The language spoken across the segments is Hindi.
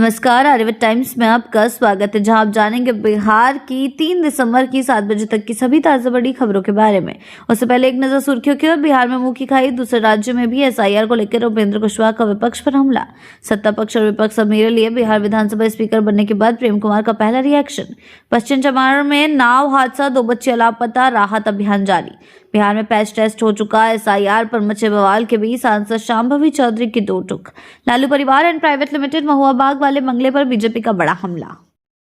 नमस्कार, आर्यवत टाइम्स में आपका स्वागत है, जहां आप जानेंगे बिहार की 3 दिसंबर की 7 बजे तक की सभी ताजा बड़ी खबरों के बारे में। उससे पहले एक नजर सुर्खियों की ओर। बिहार में मुंह की खाई, दूसरे राज्यों में भी एसआईआर को लेकर उपेंद्र कुशवाहा का विपक्ष पर हमला। सत्ता पक्ष और विपक्ष सब मेरे लिए। बिहार विधानसभा स्पीकर बनने के बाद प्रेम कुमार का पहला रिएक्शन। पश्चिम चंपारण में नाव हादसा, 2 बच्चे लापता, राहत अभियान जारी। बिहार में पैच टेस्ट हो चुका। एसआईआर पर मचे बवाल के बीच सांसद शांभवी चौधरी की दो टूक। लालू परिवार एंड प्राइवेट लिमिटेड महुआ बाग वाले बंगले पर बीजेपी का बड़ा हमला।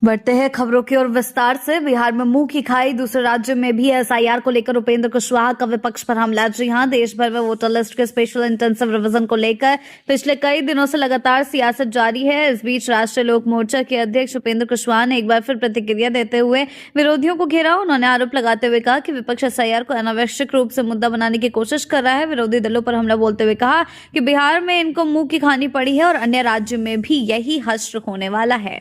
बढ़ते हैं खबरों की ओर विस्तार से। बिहार में मुंह की खाई, दूसरे राज्यों में भी एसआईआर को लेकर उपेंद्र कुशवाहा का विपक्ष पर हमला। जी हां, देश भर में वोटर लिस्ट के स्पेशल इंटेंसिव रिवीजन को लेकर पिछले कई दिनों से लगातार सियासत जारी है। इस बीच राष्ट्रीय लोक मोर्चा के अध्यक्ष उपेंद्र कुशवाहा ने एक बार फिर प्रतिक्रिया देते हुए विरोधियों को घेरा। उन्होंने आरोप लगाते हुए कहा कि विपक्ष एसआईआर को अनावश्यक रूप से मुद्दा बनाने की कोशिश कर रहा है। विरोधी दलों पर हमला बोलते हुए कहा कि बिहार में इनको मुंह की खानी पड़ी है और अन्य राज्यों में भी यही हश्र होने वाला है।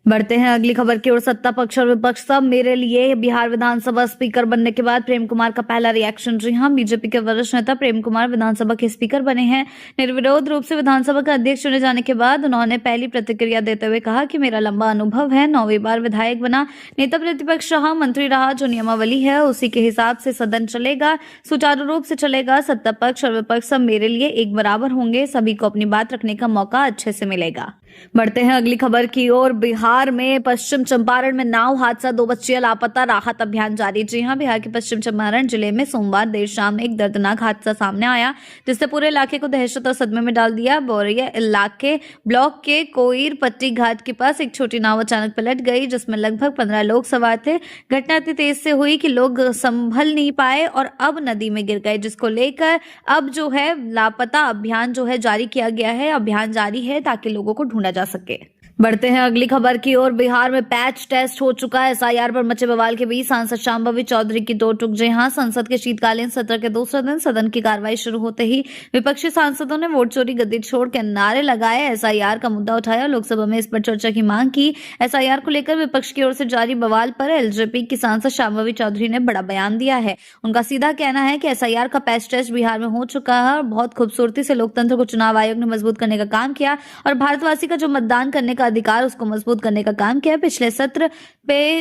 बढ़ते हैं अगली खबर की ओर। सत्ता पक्ष और विपक्ष सब मेरे लिए। बिहार विधानसभा स्पीकर बनने के बाद प्रेम कुमार का पहला रिएक्शन। जी हां, बीजेपी के वरिष्ठ नेता प्रेम कुमार विधानसभा के स्पीकर बने हैं। निर्विरोध रूप से विधानसभा का अध्यक्ष चुने जाने के बाद उन्होंने पहली प्रतिक्रिया देते हुए कहा कि मेरा लंबा अनुभव है, 9वीं बार विधायक बना, नेता प्रतिपक्ष रहा, मंत्री रहा। जो नियमावली है उसी के हिसाब से सदन चलेगा, सुचारू रूप से चलेगा। सत्ता पक्ष और विपक्ष सब मेरे लिए एक बराबर होंगे, सभी को अपनी बात रखने का मौका अच्छे से मिलेगा। बढ़ते हैं अगली खबर की ओर। बिहार में पश्चिम चंपारण में नाव हादसा, 2 बच्चे लापता, राहत अभियान जारी। जी हां, बिहार के पश्चिम चंपारण जिले में सोमवार देर शाम एक दर्दनाक हादसा सामने आया, जिससे पूरे इलाके को दहशत और सदमे में डाल दिया। बोरिया इलाके ब्लॉक के कोईर पट्टी घाट के पास एक छोटी नाव अचानक पलट गई, जिसमें लगभग 15 लोग सवार थे। घटना इतनी तेज से हुई कि लोग संभल नहीं पाए और अब नदी में गिर गए, जिसको लेकर अब जो है लापता अभियान जो है जारी किया गया है। अभियान जारी है ताकि लोगों को ढूंढा जा सके। बढ़ते हैं अगली खबर की ओर। बिहार में पैच टेस्ट हो चुका है। एसआईआर पर मचे बवाल के बीच सांसद शांभवी चौधरी की दो टूक। जी हां, संसद के शीतकालीन सत्र के दूसरे दिन सदन की कार्रवाई शुरू होते ही विपक्षी सांसदों ने वोट चोरी, गद्दी छोड़ के नारे लगाए, एसआईआर का मुद्दा उठाया, लोकसभा में इस पर चर्चा की मांग की। एसआईआर को लेकर विपक्ष की ओर से जारी बवाल पर एलजेपी की सांसद शांभवी चौधरी ने बड़ा बयान दिया है। उनका सीधा कहना है कि एसआईआर का पैच टेस्ट बिहार में हो चुका है और बहुत खूबसूरती से लोकतंत्र को चुनाव आयोग ने मजबूत करने का काम किया और भारतवासी का जो मतदान करने का अधिकार उसको मजबूत करने का काम किया। पिछले सत्र पे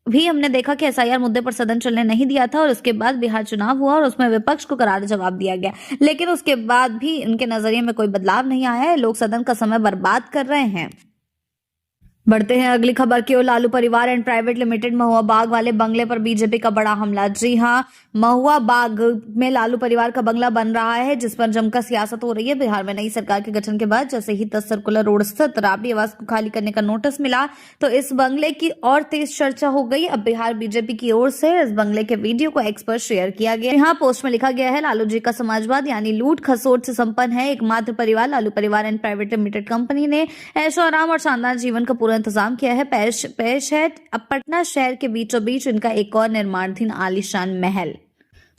भी हमने देखा कि एसआईआर मुद्दे पर सदन चलने नहीं दिया था और उसके बाद बिहार चुनाव हुआ और उसमें विपक्ष को करारा जवाब दिया गया, लेकिन उसके बाद भी उनके नजरिए में कोई बदलाव नहीं आया है। लोग सदन का समय बर्बाद कर रहे हैं। बढ़ते हैं अगली खबर की ओर। लालू परिवार एंड प्राइवेट लिमिटेड महुआ बाग वाले बंगले पर बीजेपी का बड़ा हमला। जी हां, महुआ बाग में लालू परिवार का बंगला बन रहा है, जिस पर जमकर सियासत हो रही है। बिहार में नई सरकार के गठन के बाद जैसे ही 10 सर्कुलर रोड स्थित राबड़ी आवास को खाली करने का नोटिस मिला तो इस बंगले की और तेज चर्चा हो गई। अब बिहार बीजेपी की ओर से इस बंगले के वीडियो को एक्स पर शेयर किया गया। यहाँ पोस्ट में लिखा गया है, लालू जी का समाजवाद यानी लूट खसोट से संपन्न है एकमात्र परिवार लालू परिवार एंड प्राइवेट लिमिटेड कंपनी ने ऐशो आराम और शानदार जीवन का पूरा इंतजाम किया है। पेश है अब पटना शहर के बीचों बीच इनका एक और निर्माणाधीन आलीशान महल।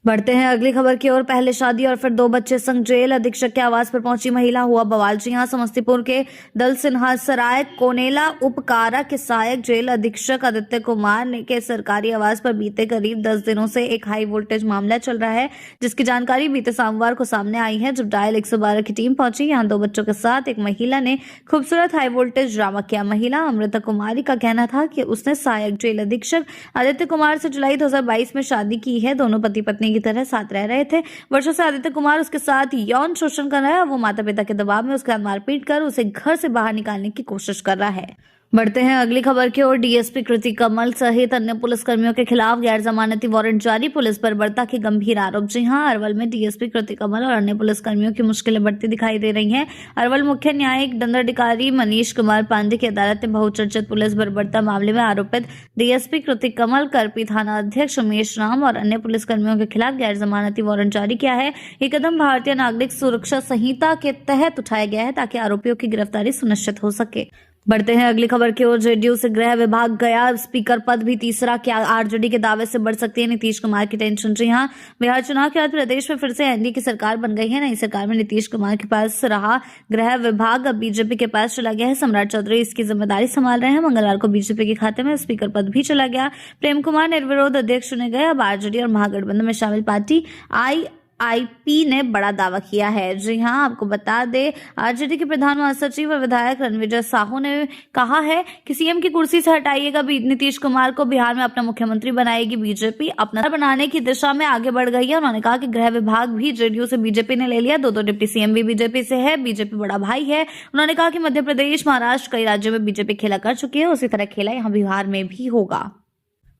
बढ़ते हैं अगली खबर की ओर। पहले शादी और फिर 2 बच्चे संग जेल, अधीक्षक के आवास पर पहुंची महिला, हुआ बवाल। जी हां, समस्तीपुर के दल सिन्हा सराय कोनेला उपकारा के सहायक जेल अधीक्षक आदित्य कुमार ने के सरकारी आवास पर बीते करीब 10 दिनों से एक हाई वोल्टेज मामला चल रहा है, जिसकी जानकारी बीते सोमवार को सामने आई है। जब डायल 112 की टीम पहुंची, यहाँ 2 बच्चों के साथ एक महिला ने खूबसूरत हाई वोल्टेज ड्रामा किया। महिला अमृता कुमारी का कहना था कि उसने सहायक जेल अधीक्षक आदित्य कुमार से जुलाई 2022 में शादी की है। दोनों पति पत्नी की तरह साथ रह रहे थे। वर्षों से आदित्य कुमार उसके साथ यौन शोषण कर रहा है। वो माता पिता के दबाव में उसके साथ मारपीट कर उसे घर से बाहर निकालने की कोशिश कर रहा है। बढ़ते हैं अगली खबर की ओर। डीएसपी कृति कमल सहित अन्य पुलिसकर्मियों के खिलाफ गैर जमानती वारंट जारी, पुलिस पर बर्ता के गंभीर आरोप। जी हां, अरवल में डीएसपी कृति कमल और अन्य पुलिसकर्मियों की मुश्किलें बढ़ती दिखाई दे रही हैं। अरवल मुख्य न्यायिक दंडाधिकारी मनीष कुमार पांडे की अदालत ने बहुचर्चित पुलिस बर्बरता मामले में आरोपित डीएसपी कृति कमल, करपी थाना अध्यक्ष उमेश राम और अन्य पुलिसकर्मियों के खिलाफ गैर जमानती वारंट जारी किया है। ये कदम भारतीय नागरिक सुरक्षा संहिता के तहत उठाया गया है ताकि आरोपियों की गिरफ्तारी सुनिश्चित हो सके। बढ़ते हैं अगली खबर की ओर। जेडीयू से गृह विभाग गया, स्पीकर पद भी तीसरा, क्या आरजेडी के दावे से बढ़ सकती है नीतीश कुमार की टेंशन। जी हां, बिहार चुनाव के बाद प्रदेश में फिर से एनडीए की सरकार बन गई है। नई सरकार में नीतीश कुमार के पास रहा गृह विभाग अब बीजेपी के पास चला गया है। सम्राट चौधरी इसकी जिम्मेदारी संभाल रहे हैं। मंगलवार को बीजेपी के खाते में स्पीकर पद भी चला गया। प्रेम कुमार निर्विरोध अध्यक्ष चुने गए। अब आरजेडी और महागठबंधन में शामिल पार्टी आईपी ने बड़ा दावा किया है। जी हां, आपको बता दें, आरजेडी के प्रधान महासचिव और विधायक रणविजय साहू ने कहा है कि सीएम की कुर्सी से हटाइएगा नीतीश कुमार को, बिहार में अपना मुख्यमंत्री बनाएगी बीजेपी, अपना बनाने की दिशा में आगे बढ़ गई है। उन्होंने कहा कि गृह विभाग भी जेडीयू से बीजेपी ने ले लिया, दो डिप्टी सीएम भी बीजेपी से है, बीजेपी बड़ा भाई है। उन्होंने कहा कि मध्य प्रदेश, महाराष्ट्र, कई राज्यों में बीजेपी खेला कर चुकी है, उसी तरह खेला यहाँ बिहार में भी होगा।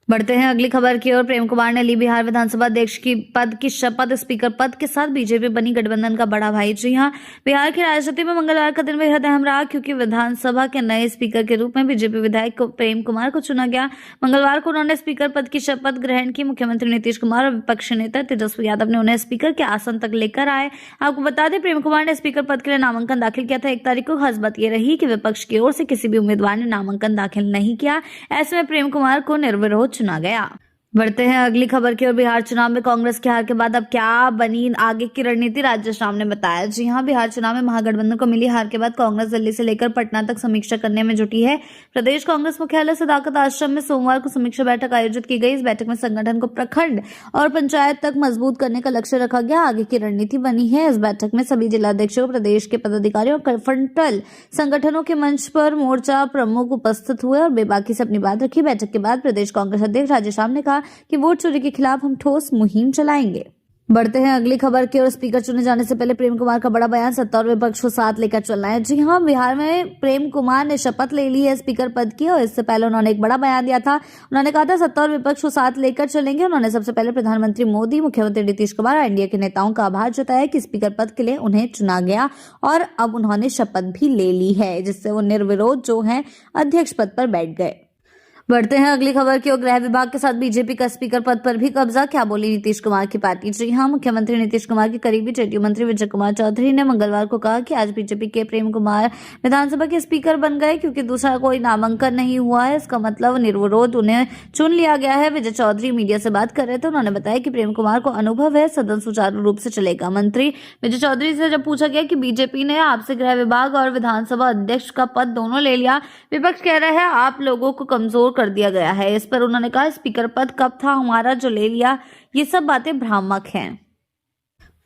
बढ़ते हैं अगली खबर की ओर। प्रेम कुमार ने ली बिहार विधानसभा अध्यक्ष की पद की शपथ, स्पीकर पद के साथ बीजेपी बनी गठबंधन का बड़ा भाई। जी हां, बिहार की राजनीति में मंगलवार का दिन बेहद अहम रहा, क्योंकि विधानसभा के नए स्पीकर के रूप में बीजेपी विधायक प्रेम कुमार को चुना गया। मंगलवार को उन्होंने स्पीकर पद की शपथ ग्रहण की। मुख्यमंत्री नीतीश कुमार और विपक्षी नेता तेजस्वी यादव ने उन्हें स्पीकर के आसन तक लेकर आए। आपको बता दें, प्रेम कुमार ने स्पीकर पद के लिए नामांकन दाखिल किया था 1 तारीख को। खास बात यह रही कि विपक्ष की ओर से किसी भी उम्मीदवार ने नामांकन दाखिल नहीं किया। ऐसे में प्रेम कुमार को निर्विरोध चुना गया। बढ़ते हैं अगली खबर की ओर। बिहार चुनाव में कांग्रेस की हार के बाद अब क्या बनी आगे की रणनीति, राजेश राम ने बताया। जी हां, बिहार चुनाव में महागठबंधन को मिली हार के बाद कांग्रेस दिल्ली से लेकर पटना तक समीक्षा करने में जुटी है। प्रदेश कांग्रेस मुख्यालय सदाकत आश्रम में सोमवार को समीक्षा बैठक आयोजित की गई। इस बैठक में संगठन को प्रखंड और पंचायत तक मजबूत करने का लक्ष्य रखा गया। आगे की रणनीति बनी है। इस बैठक में सभी जिलाध्यक्षों, प्रदेश के पदाधिकारियों और फ्रंटल संगठनों के मंच पर मोर्चा प्रमुख उपस्थित हुए और बेबाकी से अपनी बात रखी। बैठक के बाद प्रदेश कांग्रेस अध्यक्ष राजेश राम ने कहा कि वोट चोरी के खिलाफ हम ठोस मुहिम चलाएंगे। बढ़ते हैं अगली खबर की ओर। स्पीकर चुने जाने से पहले प्रेम कुमार का बड़ा बयान, सत्ता और विपक्ष को साथ लेकर चलना है। जी हां, बिहार में प्रेम कुमार ने शपथ ले ली है स्पीकर पद की, और इससे पहले उन्होंने एक बड़ा बयान दिया था। उन्होंने कहा था सत्ता और विपक्ष को साथ लेकर चलेंगे। उन्होंने सबसे पहले प्रधानमंत्री मोदी, मुख्यमंत्री नीतीश कुमार और एनडीए के नेताओं का आभार जताया कि स्पीकर पद के लिए उन्हें चुना गया, और अब उन्होंने शपथ भी ले ली है, जिससे वो निर्विरोध जो है अध्यक्ष पद पर बैठ गए। बढ़ते हैं अगली खबर की ओर। गृह विभाग के साथ बीजेपी का स्पीकर पद पर भी कब्जा, क्या बोली नीतीश कुमार की पार्टी। जी हां, मुख्यमंत्री नीतीश कुमार के करीबी जेडीयू मंत्री विजय कुमार चौधरी ने मंगलवार को कहा कि आज बीजेपी के प्रेम कुमार विधानसभा के स्पीकर बन गए, क्योंकि दूसरा कोई नामांकन नहीं हुआ है। इसका मतलब निर्विरोध उन्हें चुन लिया गया है। विजय चौधरी मीडिया से बात कर रहे थे। उन्होंने बताया कि प्रेम कुमार को अनुभव है, सदन सुचारू रूप से चलेगा। मंत्री विजय चौधरी से जब पूछा गया कि बीजेपी ने आपसे गृह विभाग और विधानसभा अध्यक्ष का पद दोनों ले लिया, विपक्ष कह रहा है आप लोगों को कमजोर कर दिया गया है। इस पर उन्होंने कहा स्पीकर पद कब था हमारा जो ले लिया, ये सब बातें भ्रामक हैं।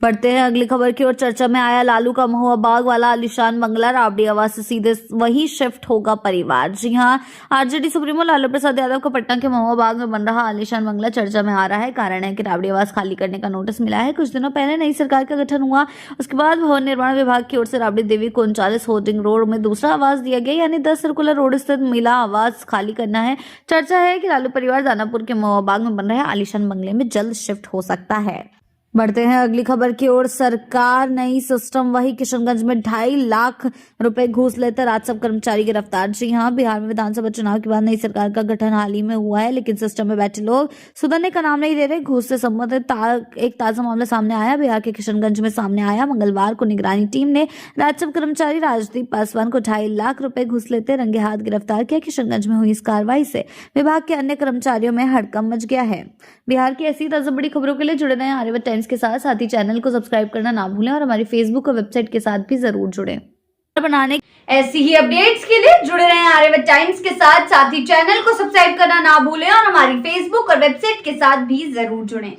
बढ़ते हैं अगली खबर की ओर। चर्चा में आया लालू का महुआ बाग वाला आलीशान बंगला, राबड़ी आवास से सीधे वही शिफ्ट होगा परिवार। जी हां, आरजेडी सुप्रीमो लालू प्रसाद यादव को पटना के महुआ बाग में बन रहा आलीशान बंगला चर्चा में आ रहा है। कारण है कि राबड़ी आवास खाली करने का नोटिस मिला है। कुछ दिनों पहले नई सरकार का गठन हुआ, उसके बाद भवन निर्माण विभाग की ओर से राबड़ी देवी को 39 होर्डिंग रोड में दूसरा आवास दिया गया, यानी 10 सर्कुलर रोड स्थित मिला आवास खाली करना है। चर्चा है कि लालू परिवार दानापुर के महुआ बाग में बन रहे आलीशान बंगले में जल्द शिफ्ट हो सकता है। बढ़ते हैं अगली खबर की ओर। सरकार नई सिस्टम वही, किशनगंज में 2.5 लाख रुपए घूस लेकर राजस्व कर्मचारी गिरफ्तार। जी हां, बिहार में विधानसभा चुनाव के बाद नई सरकार का गठन हाल ही में हुआ है, लेकिन सिस्टम में बैठे लोग सुधरने का नाम नहीं ले रहे। घूस से संबंधित एक ताजा मामला सामने आया, बिहार के किशनगंज में सामने आया। मंगलवार को निगरानी टीम ने राजस्व कर्मचारी राजदीप पासवान को 2.5 लाख रुपए घूस लेते रंगे हाथ गिरफ्तार किया। किशनगंज में हुई इस कार्रवाई से विभाग के अन्य कर्मचारियों में हड़कंप मच गया है। बिहार की ऐसी ताजा बड़ी खबरों के लिए जुड़े रहें आर्यभट्ट टाइम्स के साथ ही चैनल को सब्सक्राइब करना ना भूलें और हमारी फेसबुक और वेबसाइट के साथ भी जरूर जुड़ें। बनाने ऐसी ही अपडेट्स के लिए जुड़े रहें आर्यभट्ट टाइम्स के साथ ही चैनल को सब्सक्राइब करना ना भूलें और हमारी फेसबुक और वेबसाइट के साथ भी जरूर जुड़ें।